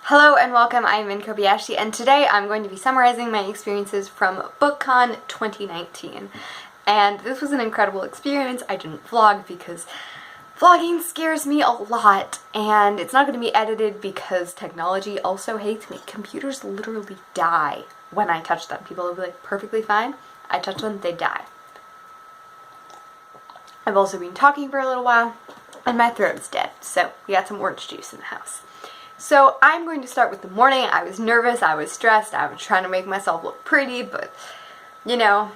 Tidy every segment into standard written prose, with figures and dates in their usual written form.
Hello and welcome, I'm Min Kobayashi, and today I'm going to be summarizing my experiences from BookCon 2019. And this was an incredible experience. I didn't vlog because vlogging scares me a lot, and it's not going to be edited because technology also hates me. Computers literally die when I touch them. People will be like, perfectly fine. I touch them, they die. I've also been talking for a little while, and my throat's dead, so we got some orange juice in the house. So I'm going to start with the morning. I was nervous, I was stressed, I was trying to make myself look pretty, but you know,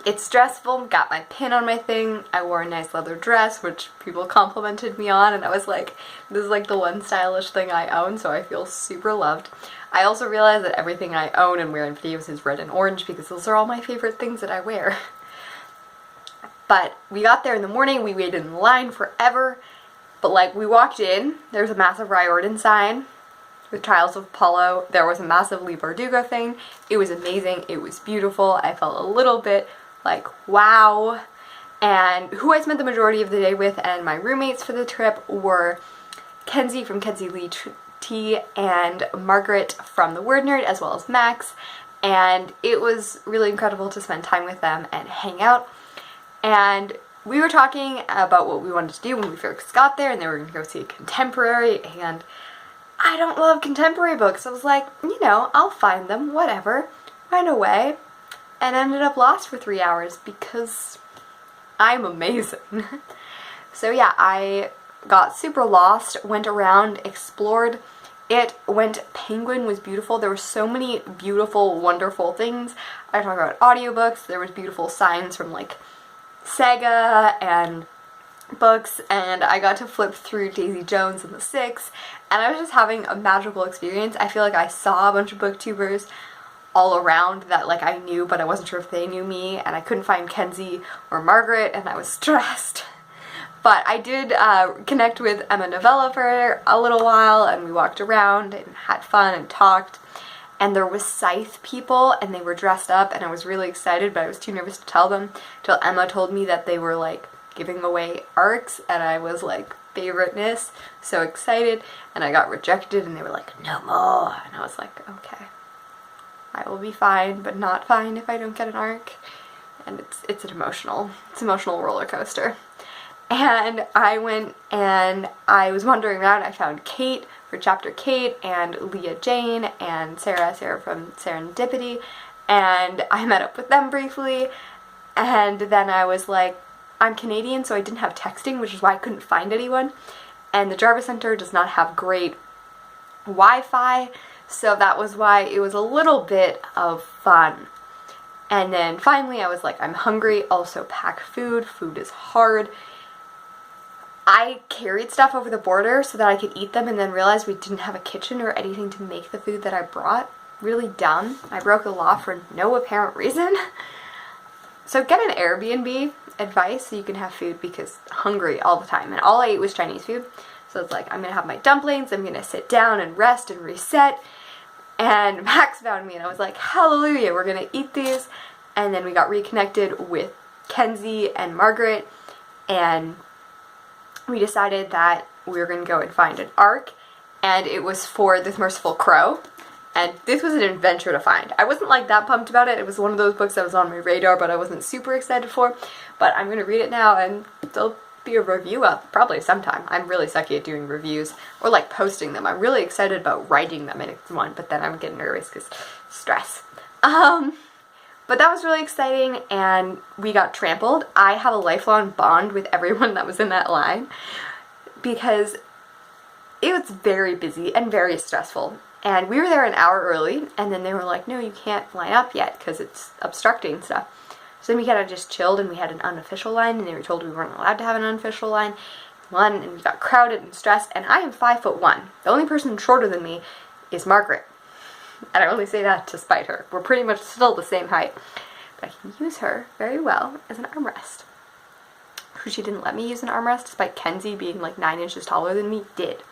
it's stressful. Got my pin on my thing. I wore a nice leather dress, which people complimented me on, and I was like, this is like the one stylish thing I own, so I feel super loved. I also realized that everything I own and wear in videos is red and orange because those are all my favorite things that I wear. But we got there in the morning, we waited in line forever. But like, we walked in, there was a massive Riordan sign with Trials of Apollo. There was a massive Lee Bardugo thing. It was amazing. It was beautiful. I felt a little bit like, wow. And who I spent the majority of the day with and my roommates for the trip were Kenzie from Kenzie Lee Tea and Margaret from The Word Nerd, as well as Max. And it was really incredible to spend time with them and hang out. And we were talking about what we wanted to do when we first got there, and they were going to go see a contemporary, and I don't love contemporary books. I was like, you know, I'll find them, whatever, right away, and ended up lost for 3 hours because I'm amazing. So yeah, I got super lost, went around, explored. Penguin was beautiful. There were so many beautiful, wonderful things. I talked about audiobooks. There was beautiful signs from like Sega and books, and I got to flip through Daisy Jones and the Six, and I was just having a magical experience. I feel like I saw a bunch of booktubers all around that like I knew, but I wasn't sure if they knew me, and I couldn't find Kenzie or Margaret, and I was stressed. But I did connect with Emma Novella for a little while, and we walked around and had fun and talked. And there was scythe people, and they were dressed up, and I was really excited, but I was too nervous to tell them, till Emma told me that they were like giving away ARCs, and I was like, favoriteness, so excited, and I got rejected, and they were like, no more, and I was like, okay, I will be fine, but not fine if I don't get an ARC, and it's an emotional roller coaster. And I went and I was wandering around. I found Kate for Chapter Kate and Leah Jane and Sarah from Serendipity, and I met up with them briefly, and then I was like, I'm Canadian, so I didn't have texting, which is why I couldn't find anyone, and the Jarvis Center does not have great Wi-Fi, so that was why it was a little bit of fun. And then finally I was like, I'm hungry, also pack food. Food is hard. I carried stuff over the border so that I could eat them, and then realized we didn't have a kitchen or anything to make the food that I brought. Really dumb. I broke the law for no apparent reason. So get an Airbnb, advice, so you can have food, because hungry all the time. And all I ate was Chinese food. So it's like, I'm going to have my dumplings, I'm going to sit down and rest and reset. And Max found me, and I was like, hallelujah, we're going to eat these. And then we got reconnected with Kenzie and Margaret, and we decided that we were going to go and find an ARC, and it was for This Merciful Crow, and this was an adventure to find. I wasn't like that pumped about it. It was one of those books that was on my radar, but I wasn't super excited for, but I'm going to read it now, and there'll be a review up probably sometime. I'm really sucky at doing reviews, or like posting them. I'm really excited about writing them in one, but then I'm getting nervous because stress. But that was really exciting, and we got trampled. I have a lifelong bond with everyone that was in that line because it was very busy and very stressful. And we were there an hour early, and then they were like, no, you can't line up yet because it's obstructing stuff. So then we kind of just chilled, and we had an unofficial line, and they were told we weren't allowed to have an unofficial line. And we got crowded and stressed, and I am 5'1". The only person shorter than me is Margaret. And I only say that to spite her. We're pretty much still the same height. But I can use her very well as an armrest. Who she didn't let me use an armrest, despite Kenzie being like 9 inches taller than me, did.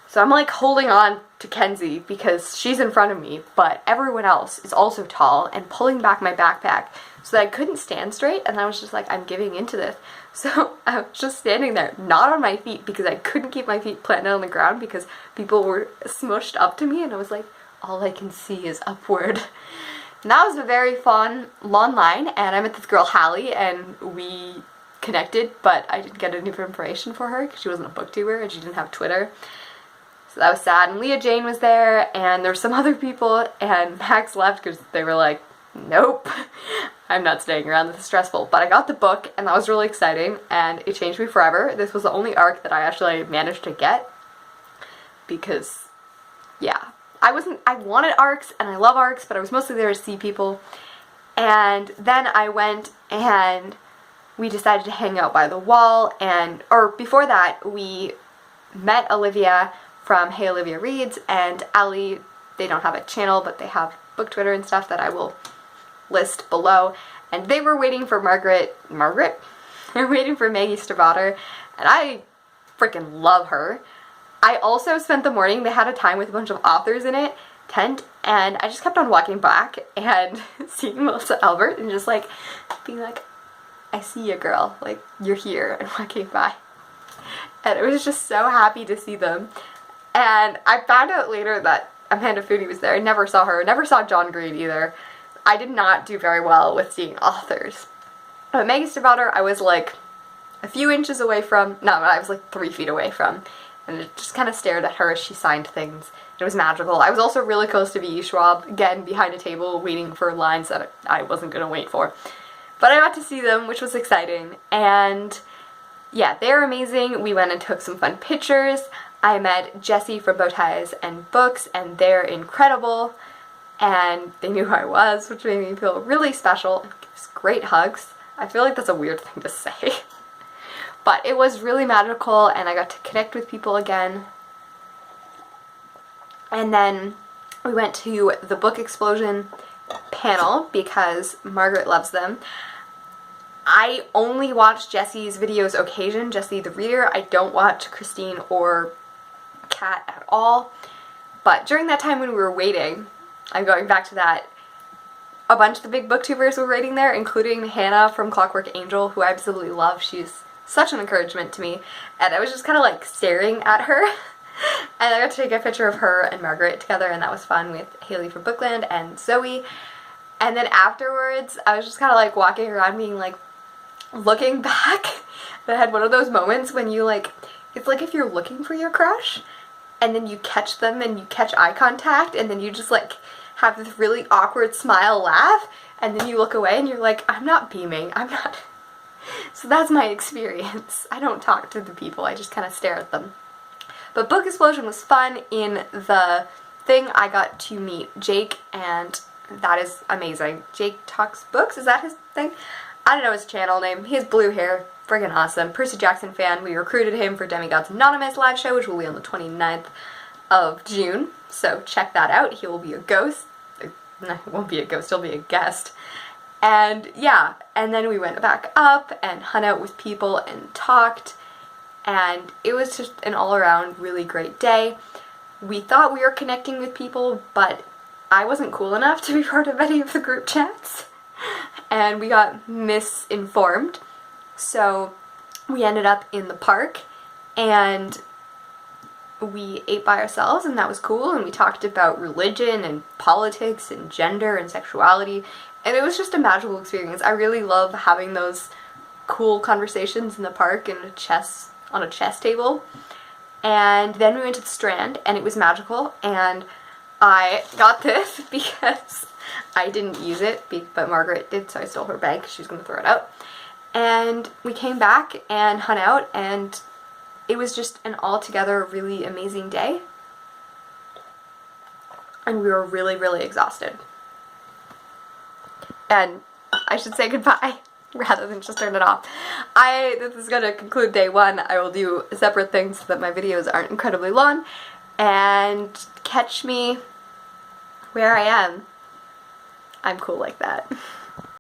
So I'm like holding on to Kenzie because she's in front of me, but everyone else is also tall and pulling back my backpack so that I couldn't stand straight, and I was just like, I'm giving into this. So I was just standing there, not on my feet because I couldn't keep my feet planted on the ground because people were smushed up to me, and I was like, all I can see is upward. And that was a very fun long line, and I met this girl Hallie, and we connected, but I didn't get any information for her because she wasn't a booktuber and she didn't have Twitter. So that was sad. And Leah Jane was there, and there were some other people, and Max left because they were like, nope, I'm not staying around, this is stressful. But I got the book, and that was really exciting, and it changed me forever. This was the only arc that I actually managed to get, because, yeah, I wanted arcs, and I love arcs, but I was mostly there to see people. And then I went, and we decided to hang out by the wall, or before that, we met Olivia from Hey Olivia Reads, and Allie, they don't have a channel, but they have book Twitter and stuff that I will list below, and they were waiting for Margaret? They're waiting for Maggie Stiefvater, and I freaking love her. I also spent the morning, they had a time with a bunch of authors in it, tent, and I just kept on walking back and seeing Melissa Albert and just like being like, I see you, girl, like you're here, and walking by. And I was just so happy to see them. And I found out later that Amanda Foodie was there. I never saw her. Never saw John Green either. I did not do very well with seeing authors. But Maggie Stiefvater, I was like a few inches away from, no, I was like 3 feet away from, and I just kind of stared at her as she signed things. It was magical. I was also really close to V.E. Schwab, again, behind a table, waiting for lines that I wasn't going to wait for. But I got to see them, which was exciting, and yeah, they're amazing. We went and took some fun pictures. I met Jessie from Bow Ties and Books, and they're incredible, and they knew who I was, which made me feel really special, and gave us great hugs. I feel like that's a weird thing to say. But it was really magical, and I got to connect with people again. And then we went to the Book Explosion panel because Margaret loves them. I only watch Jessie's videos occasion, Jessie the reader. I don't watch Christine or Kat at all. But during that time when we were waiting, I'm going back to that, a bunch of the big booktubers were waiting there, including Hannah from Clockwork Angel, who I absolutely love. She's such an encouragement to me. And I was just kind of like staring at her. And I got to take a picture of her and Margaret together, and that was fun, with Haley from Bookland and Zoe. And then afterwards, I was just kind of like walking around being like, looking back. I had one of those moments when you like, it's like if you're looking for your crush, and then you catch them and you catch eye contact, and then you just like have this really awkward smile laugh, and then you look away and you're like, I'm not beaming, I'm not. So that's my experience. I don't talk to the people, I just kind of stare at them. But Book Explosion was fun. In the thing, I got to meet Jake, and that is amazing. Jake Talks Books, is that his thing? I don't know his channel name. He has blue hair. Friggin' awesome. Percy Jackson fan. We recruited him for Demigods Anonymous live show, which will be on the 29th of June. So check that out. He will be a ghost. No, he won't be a ghost. He'll be a guest. And yeah, and then we went back up and hung out with people and talked. And it was just an all-around really great day. We thought we were connecting with people, but I wasn't cool enough to be part of any of the group chats. And we got misinformed. So we ended up in the park, and we ate by ourselves, and that was cool, and we talked about religion and politics and gender and sexuality, and it was just a magical experience. I really love having those cool conversations in the park and on a chess table. And then we went to the Strand, and it was magical, and I got this because I didn't use it, but Margaret did, so I stole her bag because she was going to throw it out. And we came back and hung out, and it was just an altogether really amazing day. And we were really, really exhausted. And I should say goodbye rather than just turn it off. This is going to conclude day one. I will do separate things so that my videos aren't incredibly long. And catch me where I am. I'm cool like that.